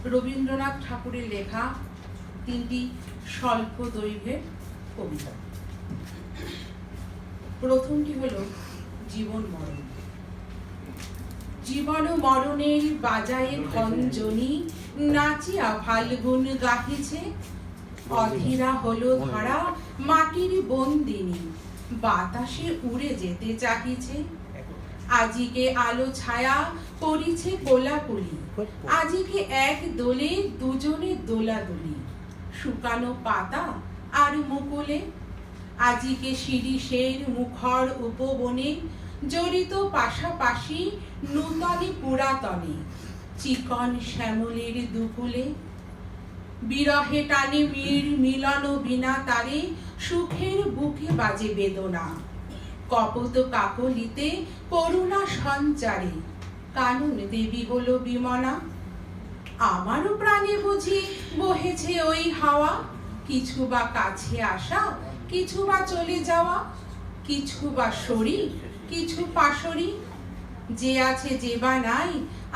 রবীন্দ্রনাথ ঠাকুরের লেখা 3টি স্বল্প দৈর্ঘ্যের কবিতা। প্রথমটি হলো জীবন মরণ। জীবন মরণের বাজায়ে খঞ্জনি, নাচিয়া ফাল্গুন গাহিছে। অধীরা হলো ধরা মাটির বন্দিনী, বাতাসে উড়ে যেতে চাহিছে। আজিকে আলো ছায়া করিছে কোলাকুলি, আজিকে এক দোলে দুজনে দোলাদুলি। শুকানো পাতা আর মুকুলে, আজিকে শিরিষের মুখর উপবনে, জড়িত পাশাপাশি নূতনে পুরাতনে, চিকন শ্যামলের দুকুলে। বিরহে টানে মিলন বিনা তারে, সুখের বুকে বাজে বেদনা। কপত কাকলিতে করুণা সঞ্চারে, কানন দেবী হলো বিমনা। আমারও প্রাণে বুঝি বহেছে ওই হাওয়া, কিছু বা কাছে আসা, কিছু বা চলে যাওয়া, কিছু বা সরি, কিছু পাশরি। যে আছে যে বা নাই,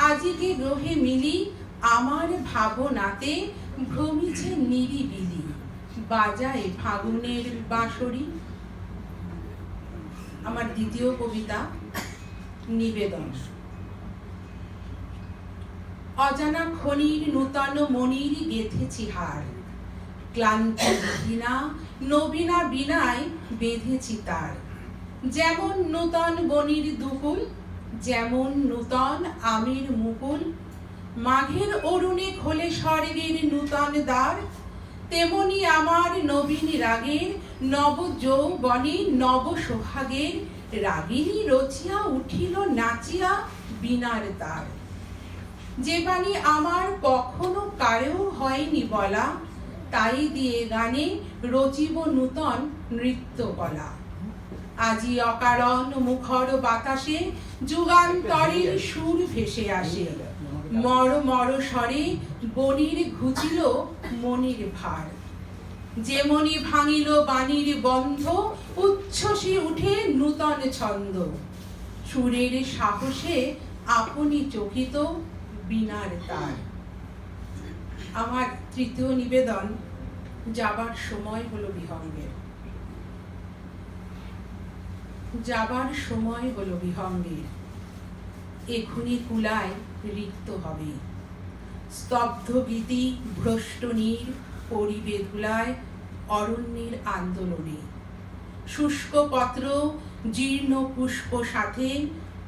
আজিকে গ্রহে মিলি, আমার ভাবনাতে ভ্রমিছে নিরিবিলি, বাজায় ফাগুনের বাঁশরি। আমার দ্বিতীয় কবিতা নিবেদন। অজানা খনির নূতন মনির গেথেছি হার, ক্লান্তি বিনা নবীনা বিনায় বেঁধেছি তার। যেমন নূতন বনির দুকুল, যেমন নূতন আমের মুকুল, মাঘের অরুণে খোলে স্বর্গের নূতন দ্বার। তেমনি আমার নবীন রাগের নব যৌবনে নব সোহাগের, রাগিনী রচিয়া উঠিল নাচিয়া বিনার তার। যে বাণী আমার কখনো কারেও হয়নি বলা, তাই দিয়ে গানে রচিব নূতন নৃত্য কলা। আজি অকারণ মুখর বাতাসে, যুগান্তরের সুর ভেসে আসে। মর মর স্বরে বনির ঘুচিল মনির ভার। যে মনি ভাঙিল বাণীর বন্ধ, উচ্ছ্বসে উঠে নূতন ছন্দ। সুরের সাহসে আপনি চকিত বিনার তার। আমার তৃতীয় নিবেদন যাবার সময় হলো বিহঙ্গের। যাবার সময় হলো বিহঙ্গের, এখুনি কুলায় রিক্ত হবে। স্তব্ধ গীতি ভ্রষ্ট নীর পরিবে ধুলায়, অরণ্যের আন্দোলনে। শুষ্ক পত্র জীর্ণ পুষ্প সাথে,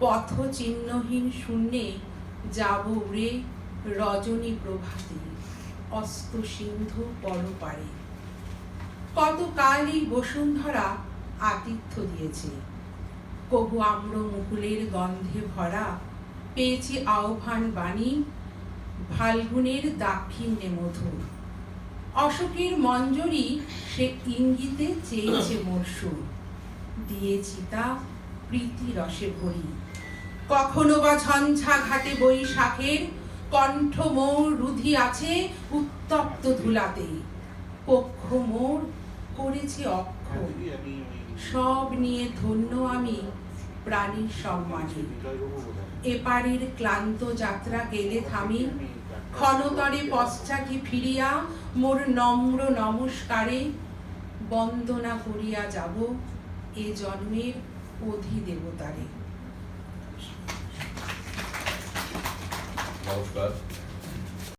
পথ চিহ্নহীন শূন্যে যাব উড়ে রজনী প্রভাতে, অস্ত সিন্ধু পরপারে। কতকাল এই বসুন্ধরা আতিথ্য দিয়েছে, কবু আম্র মুকুলের গন্ধে ভরা, পেয়েছি আহ্বান বাণী ফাল্গুনের দাক্ষিণ্যে মধুর। অশোকের মঞ্জরি সে ইঙ্গিতে চেয়েছে মোর সুর, দিয়েছি তা প্রীতি রসে ভরি। কখনো বা ঝঞ্ঝা ঘাটে বৈশাখের, কণ্ঠ মোর রুধি আছে উত্তপ্ত ধুলাতে। পক্ষ মোর করেছে অক্ষ, সব নিয়ে ধন্য আমি প্রাণীর সম্মানে। এপারের ক্লান্ত যাত্রা গেলে থামি, ক্ষণতরে পশ্চাতে ফিরিয়া মোর নম্র নমস্কারে, বন্দনা করিয়া যাব এ জন্মের অধিদেবতারে। নমস্কার।